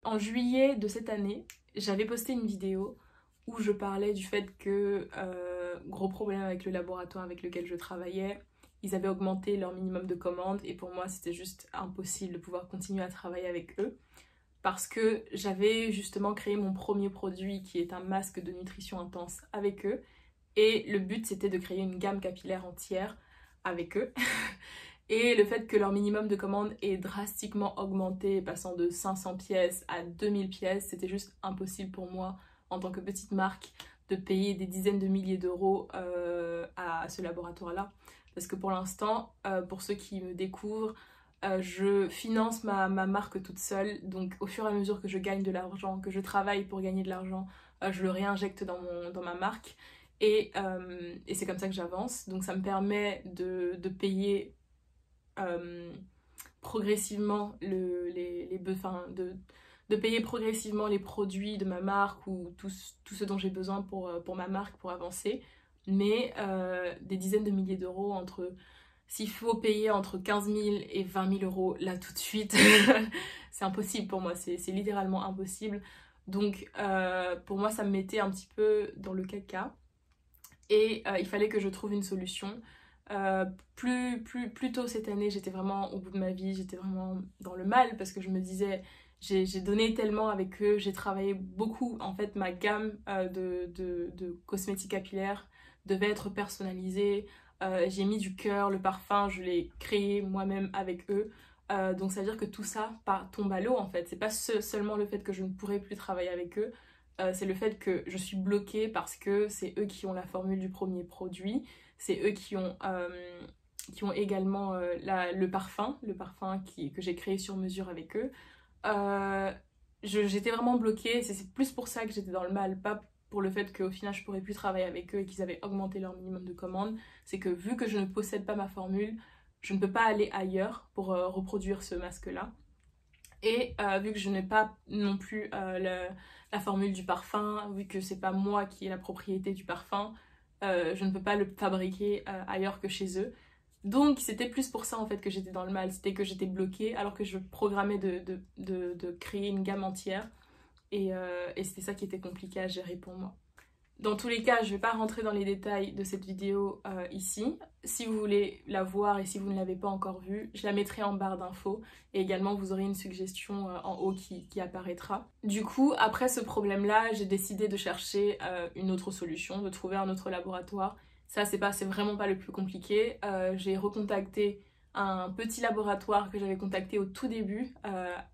en juillet de cette année, j'avais posté une vidéo où je parlais du fait que, gros problème avec le laboratoire avec lequel je travaillais, ils avaient augmenté leur minimum de commandes et pour moi c'était juste impossible de pouvoir continuer à travailler avec eux parce que j'avais justement créé mon premier produit qui est un masque de nutrition intense avec eux et le but c'était de créer une gamme capillaire entière avec eux. Et le fait que leur minimum de commande ait drastiquement augmenté, passant de 500 pièces à 2000 pièces, c'était juste impossible pour moi, en tant que petite marque, de payer des dizaines de milliers d'euros à ce laboratoire-là. Parce que pour l'instant, pour ceux qui me découvrent, je finance ma marque toute seule. Donc au fur et à mesure que je gagne de l'argent, que je travaille pour gagner de l'argent, je le réinjecte dans ma marque. Et c'est comme ça que j'avance. Donc ça me permet de payer progressivement de payer progressivement les produits de ma marque ou tout ce dont j'ai besoin pour ma marque pour avancer, mais des dizaines de milliers d'euros s'il faut payer entre 15 000 et 20 000 euros là tout de suite, c'est impossible pour moi, c'est littéralement impossible. Donc pour moi ça me mettait un petit peu dans le caca et il fallait que je trouve une solution. Plus tôt cette année, j'étais vraiment au bout de ma vie, j'étais vraiment dans le mal parce que je me disais, j'ai donné tellement avec eux, j'ai travaillé beaucoup. En fait, ma gamme de cosmétiques capillaires devait être personnalisée. J'ai mis du cœur, le parfum, je l'ai créé moi-même avec eux. Donc ça veut dire que tout ça tombe à l'eau en fait. C'est pas seulement le fait que je ne pourrais plus travailler avec eux, c'est le fait que je suis bloquée parce que c'est eux qui ont la formule du premier produit. C'est eux qui ont également le parfum que j'ai créé sur mesure avec eux. Euh, J'étais vraiment bloquée, c'est plus pour ça que j'étais dans le mal, pas pour le fait qu'au final je pourrais plus travailler avec eux et qu'ils avaient augmenté leur minimum de commande. C'est que vu que je ne possède pas ma formule, je ne peux pas aller ailleurs pour reproduire ce masque-là. Et vu que je n'ai pas non plus la formule du parfum, vu que c'est pas moi qui ai la propriété du parfum, je ne peux pas le fabriquer ailleurs que chez eux. Donc c'était plus pour ça en fait que j'étais dans le mal, c'était que j'étais bloquée alors que je programmais de créer une gamme entière et c'était ça qui était compliqué à gérer pour moi. Dans tous les cas, je ne vais pas rentrer dans les détails de cette vidéo ici. Si vous voulez la voir et si vous ne l'avez pas encore vue, je la mettrai en barre d'infos. Et également, vous aurez une suggestion en haut qui apparaîtra. Du coup, après ce problème-là, j'ai décidé de chercher une autre solution, de trouver un autre laboratoire. Ça, c'est vraiment pas le plus compliqué. J'ai recontacté un petit laboratoire que j'avais contacté au tout début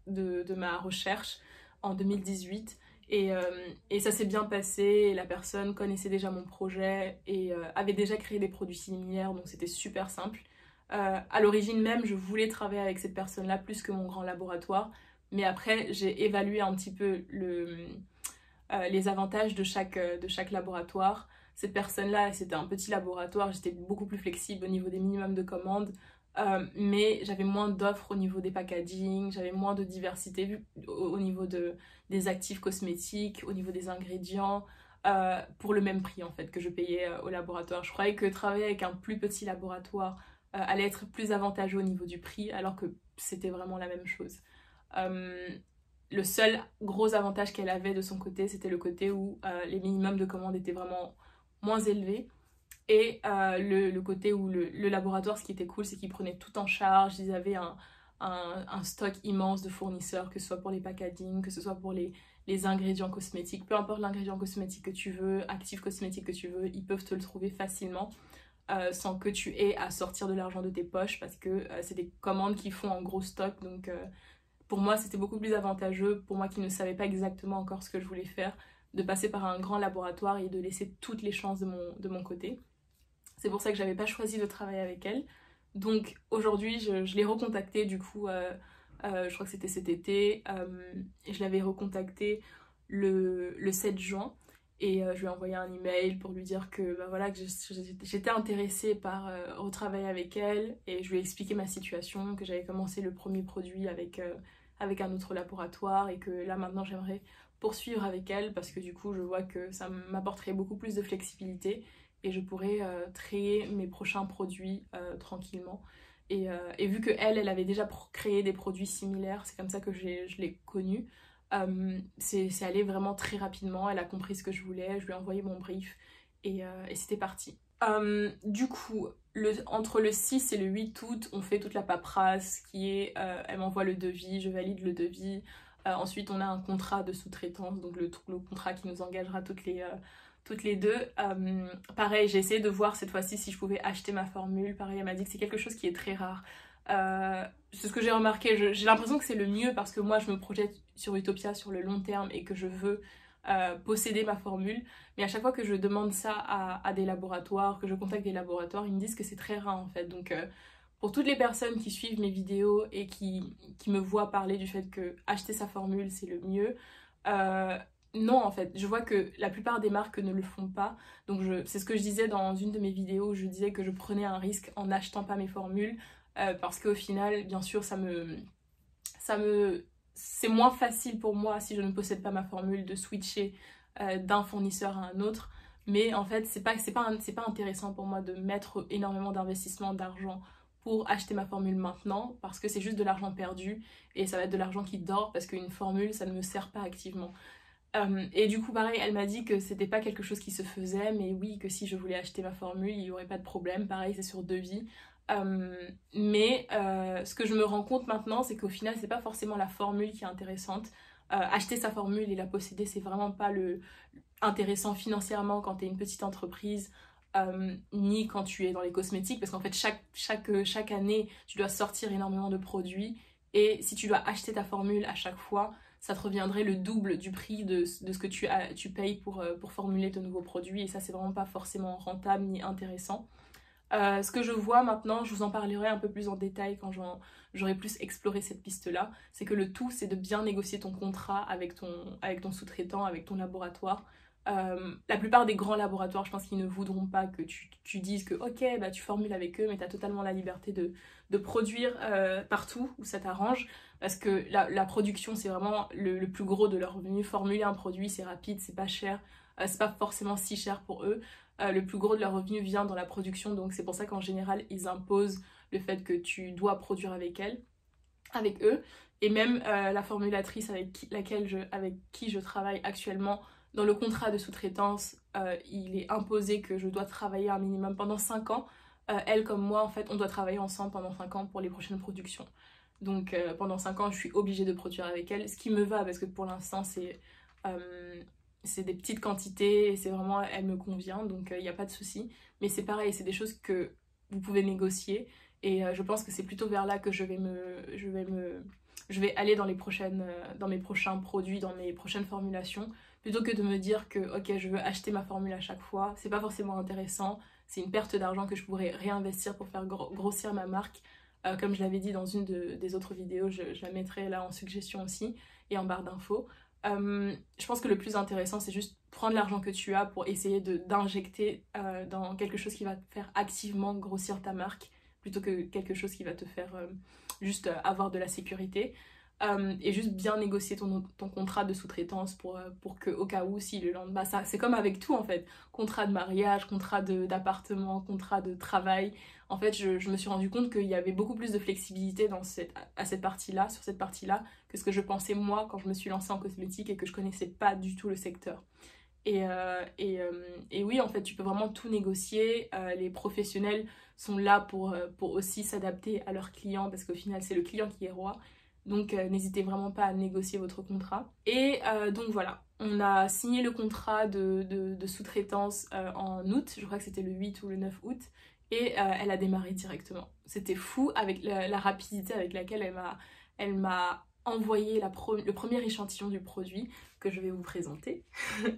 de ma recherche en 2018. Et ça s'est bien passé, la personne connaissait déjà mon projet et avait déjà créé des produits similaires, donc c'était super simple. À l'origine même, je voulais travailler avec cette personne-là plus que mon grand laboratoire, mais après j'ai évalué un petit peu les avantages de chaque laboratoire. Cette personne-là, c'était un petit laboratoire, j'étais beaucoup plus flexible au niveau des minimums de commandes. Mais j'avais moins d'offres au niveau des packaging, j'avais moins de diversité au niveau des actifs cosmétiques, au niveau des ingrédients, pour le même prix en fait que je payais au laboratoire. Je croyais que travailler avec un plus petit laboratoire allait être plus avantageux au niveau du prix, alors que c'était vraiment la même chose. Le seul gros avantage qu'elle avait de son côté, c'était le côté où les minimums de commandes étaient vraiment moins élevés. Et le côté où le laboratoire, ce qui était cool, c'est qu'ils prenaient tout en charge. Ils avaient un stock immense de fournisseurs, que ce soit pour les packaging, que ce soit pour les ingrédients cosmétiques. Peu importe l'ingrédient cosmétique que tu veux, actif cosmétique que tu veux, ils peuvent te le trouver facilement sans que tu aies à sortir de l'argent de tes poches parce que c'est des commandes qu'ils font en gros stock. Donc pour moi, c'était beaucoup plus avantageux, pour moi qui ne savais pas exactement encore ce que je voulais faire, de passer par un grand laboratoire et de laisser toutes les chances de mon côté. C'est pour ça que j'avais pas choisi de travailler avec elle. Donc aujourd'hui, je l'ai recontactée du coup, je crois que c'était cet été, et je l'avais recontactée le 7 juin. Et je lui ai envoyé un email pour lui dire que, bah voilà, que j'étais intéressée par retravailler avec elle. Et je lui ai expliqué ma situation, que j'avais commencé le premier produit avec un autre laboratoire et que là maintenant j'aimerais poursuivre avec elle parce que du coup je vois que ça m'apporterait beaucoup plus de flexibilité et je pourrais créer mes prochains produits tranquillement. Et vu que elle avait déjà créé des produits similaires, c'est comme ça que je l'ai connue. C'est allé vraiment très rapidement, elle a compris ce que je voulais, je lui ai envoyé mon brief et c'était parti. Du coup, entre le 6 et le 8 août, on fait toute la paperasse qui est, elle m'envoie le devis, je valide le devis. Ensuite, on a un contrat de sous-traitance, donc le contrat qui nous engagera toutes les deux. Pareil, j'ai essayé de voir cette fois-ci si je pouvais acheter ma formule. Pareil, elle m'a dit que c'est quelque chose qui est très rare. C'est ce que j'ai remarqué, j'ai l'impression que c'est le mieux parce que moi je me projette sur Utopia sur le long terme et que je veux posséder ma formule, mais à chaque fois que je demande ça à des laboratoires, que je contacte des laboratoires, ils me disent que c'est très rare en fait. Donc pour toutes les personnes qui suivent mes vidéos et qui me voient parler du fait que acheter sa formule c'est le mieux, non en fait, je vois que la plupart des marques ne le font pas. Donc c'est ce que je disais dans une de mes vidéos, je disais que je prenais un risque en n'achetant pas mes formules, parce qu'au final, bien sûr, c'est moins facile pour moi si je ne possède pas ma formule de switcher d'un fournisseur à un autre. Mais en fait, c'est pas intéressant pour moi de mettre énormément d'investissement d'argent pour acheter ma formule maintenant parce que c'est juste de l'argent perdu et ça va être de l'argent qui dort parce qu'une formule, ça ne me sert pas activement. Et du coup, pareil, elle m'a dit que c'était pas quelque chose qui se faisait, mais oui, que si je voulais acheter ma formule, il y aurait pas de problème. Pareil, c'est sur devis. Ce que je me rends compte maintenant, c'est qu'au final, c'est pas forcément la formule qui est intéressante. Acheter sa formule et la posséder, c'est vraiment pas intéressant financièrement quand tu es une petite entreprise, ni quand tu es dans les cosmétiques, parce qu'en fait, chaque année, tu dois sortir énormément de produits. Et si tu dois acheter ta formule à chaque fois, ça te reviendrait le double du prix de ce que tu payes pour formuler de nouveaux produits. Et ça, c'est vraiment pas forcément rentable ni intéressant. Ce que je vois maintenant, je vous en parlerai un peu plus en détail quand j'aurai plus exploré cette piste-là, c'est que le tout, c'est de bien négocier ton contrat avec ton sous-traitant, avec ton laboratoire. La plupart des grands laboratoires, je pense qu'ils ne voudront pas que tu dises que ok, bah, tu formules avec eux, mais tu as totalement la liberté de produire partout où ça t'arrange, parce que la production, c'est vraiment le plus gros de leur revenu. Formuler un produit, c'est rapide, c'est pas cher, c'est pas forcément si cher pour eux. Le plus gros de leur revenu vient dans la production, donc c'est pour ça qu'en général ils imposent le fait que tu dois produire avec eux. Et même la formulatrice avec qui je travaille actuellement, dans le contrat de sous-traitance, il est imposé que je dois travailler un minimum pendant 5 ans. Elle comme moi, en fait, on doit travailler ensemble pendant 5 ans pour les prochaines productions. Donc pendant 5 ans, je suis obligée de produire avec elle, ce qui me va parce que pour l'instant, c'est des petites quantités et c'est vraiment, elle me convient, donc il n'y a pas de souci. Mais c'est pareil, c'est des choses que vous pouvez négocier et je pense que c'est plutôt vers là que je vais aller dans mes prochains produits, dans mes prochaines formulations, plutôt que de me dire que ok, je veux acheter ma formule à chaque fois. C'est pas forcément intéressant, c'est une perte d'argent que je pourrais réinvestir pour faire grossir ma marque. Comme je l'avais dit dans une des autres vidéos, je la mettrai là en suggestion aussi et en barre d'infos. Je pense que le plus intéressant, c'est juste prendre l'argent que tu as pour essayer d'injecter dans quelque chose qui va te faire activement grossir ta marque, plutôt que quelque chose qui va te faire juste avoir de la sécurité. Et juste bien négocier ton contrat de sous-traitance pour que au cas où, si le lendemain, ça c'est comme avec tout en fait, contrat de mariage, contrat d'appartement, contrat de travail. En fait, je me suis rendu compte qu'il y avait beaucoup plus de flexibilité sur cette partie-là, que ce que je pensais moi quand je me suis lancée en cosmétique et que je connaissais pas du tout le secteur. Et oui, en fait, tu peux vraiment tout négocier. Les professionnels sont là pour aussi s'adapter à leurs clients parce qu'au final, c'est le client qui est roi. Donc n'hésitez vraiment pas à négocier votre contrat. Et donc voilà, on a signé le contrat de sous-traitance en août, je crois que c'était le 8 ou le 9 août, et elle a démarré directement. C'était fou avec la rapidité avec laquelle elle m'a envoyé le premier échantillon du produit que je vais vous présenter.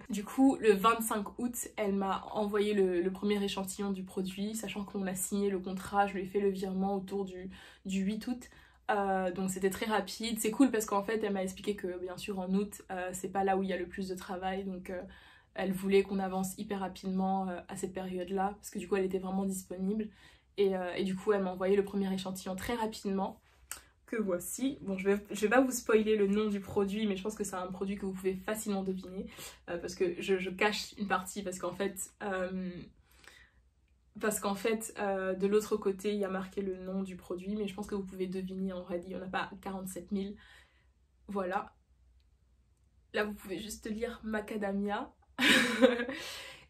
Du coup, le 25 août, elle m'a envoyé le premier échantillon du produit, sachant qu'on a signé le contrat, je lui ai fait le virement autour du 8 août. Donc c'était très rapide, c'est cool parce qu'en fait elle m'a expliqué que bien sûr en août c'est pas là où il y a le plus de travail, donc elle voulait qu'on avance hyper rapidement à cette période là parce que du coup elle était vraiment disponible et du coup elle m'a envoyé le premier échantillon très rapidement que voici. Bon, je vais pas vous spoiler le nom du produit, mais je pense que c'est un produit que vous pouvez facilement deviner parce que je cache une partie parce qu'en fait de l'autre côté, il y a marqué le nom du produit, mais je pense que vous pouvez deviner, en vrai, il n'y en a pas 47 000. Voilà. là vous pouvez juste lire macadamia.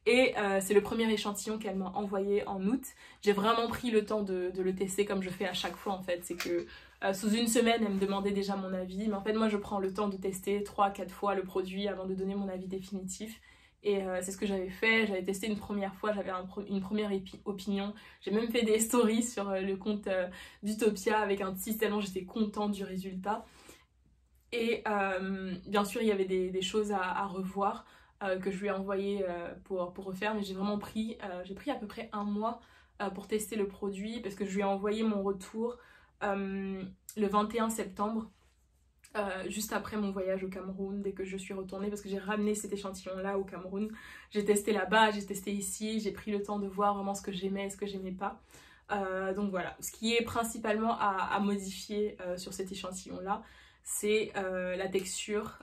Et c'est le premier échantillon qu'elle m'a envoyé en août. J'ai vraiment pris le temps de le tester comme je fais à chaque fois en fait. C'est que sous une semaine, elle me demandait déjà mon avis. Mais en fait, moi, je prends le temps de tester 3-4 fois le produit avant de donner mon avis définitif. Et c'est ce que j'avais fait. J'avais testé une première fois, j'avais une première opinion. J'ai même fait des stories sur le compte d'Utopia avec un tease tellement j'étais contente du résultat. Et bien sûr, il y avait des choses à revoir. Que je lui ai envoyé pour refaire, mais j'ai vraiment pris à peu près un mois pour tester le produit parce que je lui ai envoyé mon retour le 21 septembre, juste après mon voyage au Cameroun, dès que je suis retournée, parce que j'ai ramené cet échantillon là au Cameroun. J'ai testé là-bas, j'ai testé ici, j'ai pris le temps de voir vraiment ce que j'aimais et ce que j'aimais pas. Donc voilà, ce qui est principalement à modifier sur cet échantillon là, c'est la texture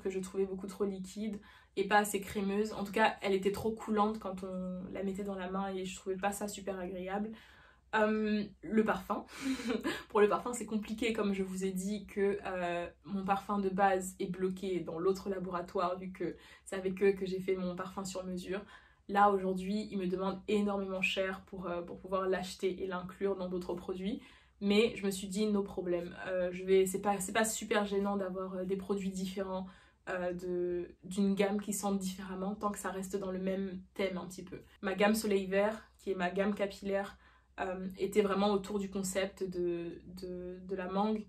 que je trouvais beaucoup trop liquide et pas assez crémeuse. En tout cas, elle était trop coulante quand on la mettait dans la main et je trouvais pas ça super agréable. Le parfum. Pour le parfum, c'est compliqué comme je vous ai dit que mon parfum de base est bloqué dans l'autre laboratoire vu que c'est avec eux que j'ai fait mon parfum sur mesure. Là, aujourd'hui, ils me demandent énormément cher pour pouvoir l'acheter et l'inclure dans d'autres produits. Mais je me suis dit, no problème. C'est pas super gênant d'avoir des produits différents d'une gamme qui sentent différemment tant que ça reste dans le même thème un petit peu. Ma gamme Soleil Vert, qui est ma gamme capillaire, était vraiment autour du concept de la mangue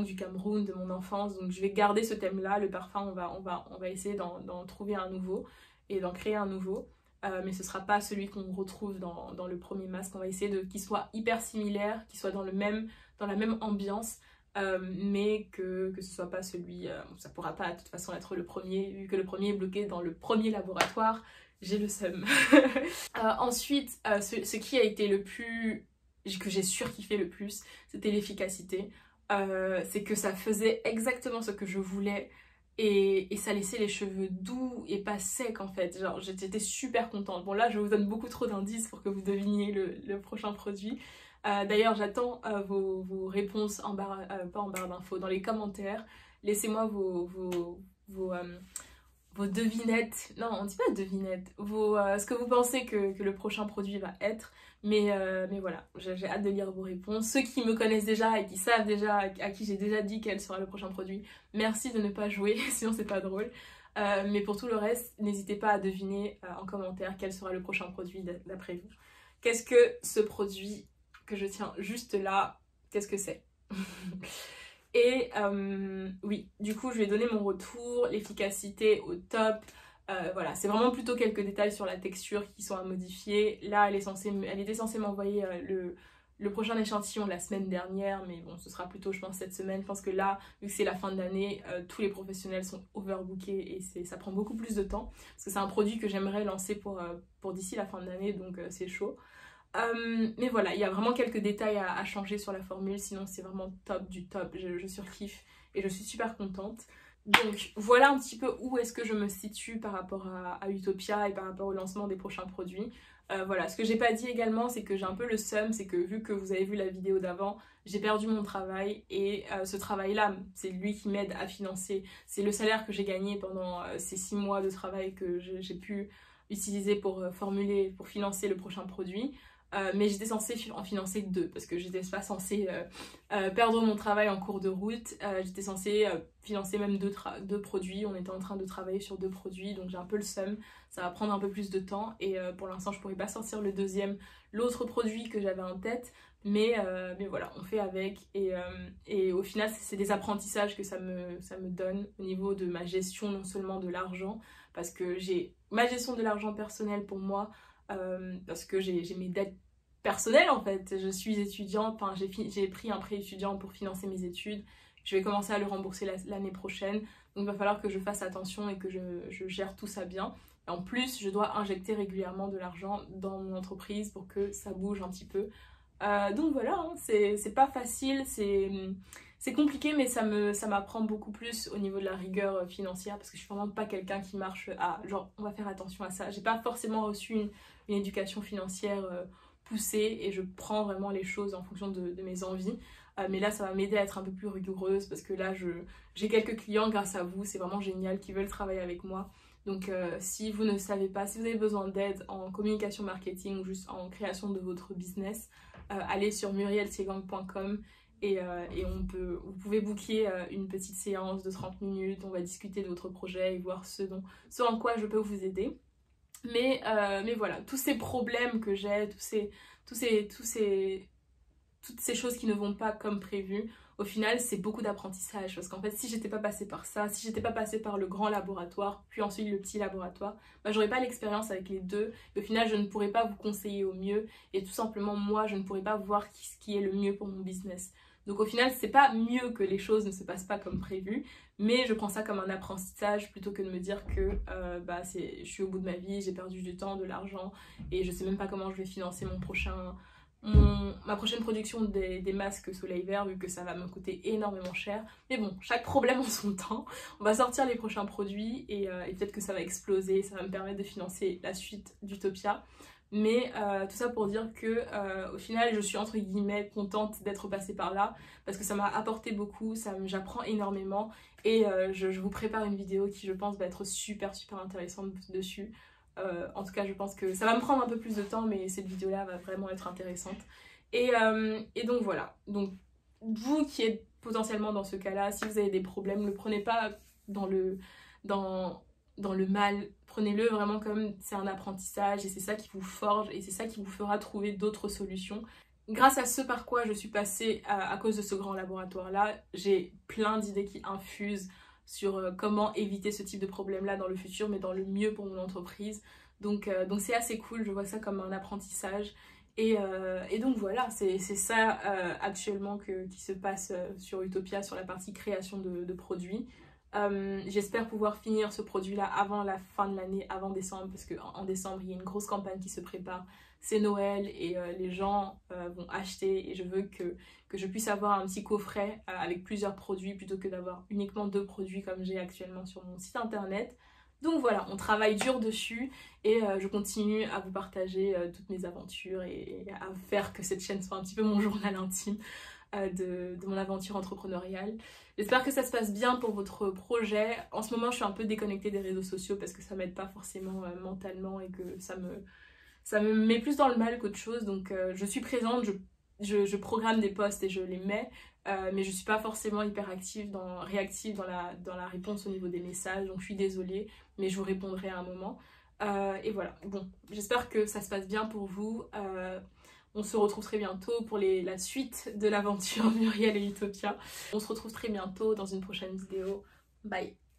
du Cameroun, de mon enfance. Donc je vais garder ce thème-là. Le parfum, on va essayer d'en trouver un nouveau et d'en créer un nouveau. Mais ce sera pas celui qu'on retrouve dans le premier masque. On va essayer qu'il soit hyper similaire, qu'il soit dans la même ambiance, mais que ce soit pas celui... ça pourra pas de toute façon être le premier, vu que le premier est bloqué dans le premier laboratoire. J'ai le seum. Ensuite, ce qui a été que j'ai surkiffé le plus, c'était l'efficacité. C'est que ça faisait exactement ce que je voulais. Et ça laissait les cheveux doux et pas secs en fait. Genre j'étais super contente. Bon là je vous donne beaucoup trop d'indices pour que vous deviniez le prochain produit. D'ailleurs j'attends vos réponses pas en barre d'infos, dans les commentaires. Laissez-moi vos devinettes. Non on dit pas devinettes. Ce que vous pensez que le prochain produit va être. Mais voilà, j'ai hâte de lire vos réponses. Ceux qui me connaissent déjà et qui savent déjà, à qui j'ai déjà dit quel sera le prochain produit, merci de ne pas jouer, sinon c'est pas drôle. Mais pour tout le reste, n'hésitez pas à deviner en commentaire quel sera le prochain produit d'après vous. Qu'est-ce que ce produit que je tiens juste là, qu'est-ce que c'est? Et oui, du coup je vais donner mon retour, l'efficacité au top. Voilà, c'est vraiment plutôt quelques détails sur la texture qui sont à modifier. Là, elle était censée m'envoyer le prochain échantillon la semaine dernière, mais bon, ce sera plutôt, je pense, cette semaine. Je pense que là, vu que c'est la fin de l'année, tous les professionnels sont overbookés et ça prend beaucoup plus de temps. Parce que c'est un produit que j'aimerais lancer pour d'ici la fin de l'année, donc c'est chaud. Mais voilà, il y a vraiment quelques détails à changer sur la formule, sinon c'est vraiment top du top. Je surkiffe et je suis super contente. Donc voilà un petit peu où est-ce que je me situe par rapport à Utopia et par rapport au lancement des prochains produits. Voilà, ce que j'ai pas dit également, c'est que j'ai un peu le seum, c'est que vu que vous avez vu la vidéo d'avant, j'ai perdu mon travail et ce travail-là, c'est lui qui m'aide à financer. C'est le salaire que j'ai gagné pendant ces 6 mois de travail que j'ai pu utiliser pour financer le prochain produit. Mais j'étais censée en financer 2 parce que j'étais pas censée perdre mon travail en cours de route. J'étais censée financer même 2 produits. On était en train de travailler sur 2 produits, donc j'ai un peu le seum. Ça va prendre un peu plus de temps et pour l'instant je pourrais pas sortir l'autre produit que j'avais en tête. Mais voilà, on fait avec et au final c'est des apprentissages que ça me donne au niveau de ma gestion non seulement de l'argent, parce que j'ai ma gestion de l'argent personnelle pour moi, parce que j'ai mes dettes personnelles en fait. Je suis étudiante, enfin j'ai pris un prêt étudiant pour financer mes études. Je vais commencer à le rembourser l'année prochaine, donc il va falloir que je fasse attention et que je gère tout ça bien. Et en plus, je dois injecter régulièrement de l'argent dans mon entreprise pour que ça bouge un petit peu. Donc voilà, hein, c'est pas facile, c'est compliqué, mais ça m'apprend beaucoup plus au niveau de la rigueur financière, parce que je suis vraiment pas quelqu'un qui marche à genre on va faire attention à ça. J'ai pas forcément reçu une éducation financière poussée et je prends vraiment les choses en fonction de mes envies. mais là ça va m'aider à être un peu plus rigoureuse parce que là j'ai quelques clients grâce à vous, c'est vraiment génial, qui veulent travailler avec moi. Donc si vous ne savez pas, si vous avez besoin d'aide en communication marketing ou juste en création de votre business, allez sur murielsiegang.com et vous pouvez booker une petite séance de 30 minutes, on va discuter de votre projet et voir ce en quoi je peux vous aider. Mais voilà, tous ces problèmes que j'ai, toutes ces choses qui ne vont pas comme prévu, au final c'est beaucoup d'apprentissage parce qu'en fait si j'étais pas passée par ça, si j'étais pas passée par le grand laboratoire puis ensuite le petit laboratoire, bah, j'aurais pas l'expérience avec les deux et au final je ne pourrais pas vous conseiller au mieux et tout simplement moi je ne pourrais pas voir ce qui est le mieux pour mon business. Donc au final c'est pas mieux que les choses ne se passent pas comme prévu, mais je prends ça comme un apprentissage plutôt que de me dire que je suis au bout de ma vie, j'ai perdu du temps, de l'argent et je sais même pas comment je vais financer ma prochaine production des masques soleil vert vu que ça va me coûter énormément cher. Mais bon, chaque problème en son temps. On va sortir les prochains produits et peut-être que ça va exploser, ça va me permettre de financer la suite d'Utopia. Mais tout ça pour dire que au final je suis entre guillemets contente d'être passée par là parce que ça m'a apporté beaucoup, j'apprends énormément et je vous prépare une vidéo qui je pense va être super intéressante dessus. En tout cas je pense que ça va me prendre un peu plus de temps mais cette vidéo là va vraiment être intéressante et donc voilà. Donc vous qui êtes potentiellement dans ce cas là, si vous avez des problèmes, ne le prenez pas dans le mal, prenez-le vraiment comme c'est un apprentissage et c'est ça qui vous forge et c'est ça qui vous fera trouver d'autres solutions. Grâce à ce par quoi je suis passée à cause de ce grand laboratoire là, j'ai plein d'idées qui infusent sur comment éviter ce type de problème là dans le futur mais dans le mieux pour mon entreprise. Donc c'est assez cool, je vois ça comme un apprentissage et donc voilà, c'est ça actuellement qui se passe sur Utopia sur la partie création de produits. J'espère pouvoir finir ce produit là avant la fin de l'année, avant décembre, parce qu'en décembre il y a une grosse campagne qui se prépare, c'est Noël et les gens vont acheter et je veux que je puisse avoir un petit coffret avec plusieurs produits plutôt que d'avoir uniquement 2 produits comme j'ai actuellement sur mon site internet. Donc voilà, on travaille dur dessus et je continue à vous partager toutes mes aventures et à faire que cette chaîne soit un petit peu mon journal intime de mon aventure entrepreneuriale. J'espère que ça se passe bien pour votre projet. En ce moment, je suis un peu déconnectée des réseaux sociaux parce que ça m'aide pas forcément mentalement et que ça me met plus dans le mal qu'autre chose. Donc je suis présente, je programme des posts et je les mets, mais je suis pas forcément hyper réactive dans la réponse au niveau des messages. Donc je suis désolée, mais je vous répondrai à un moment. Et voilà, bon, j'espère que ça se passe bien pour vous. On se retrouve très bientôt pour la suite de l'aventure Muriel et Utopia. On se retrouve très bientôt dans une prochaine vidéo. Bye!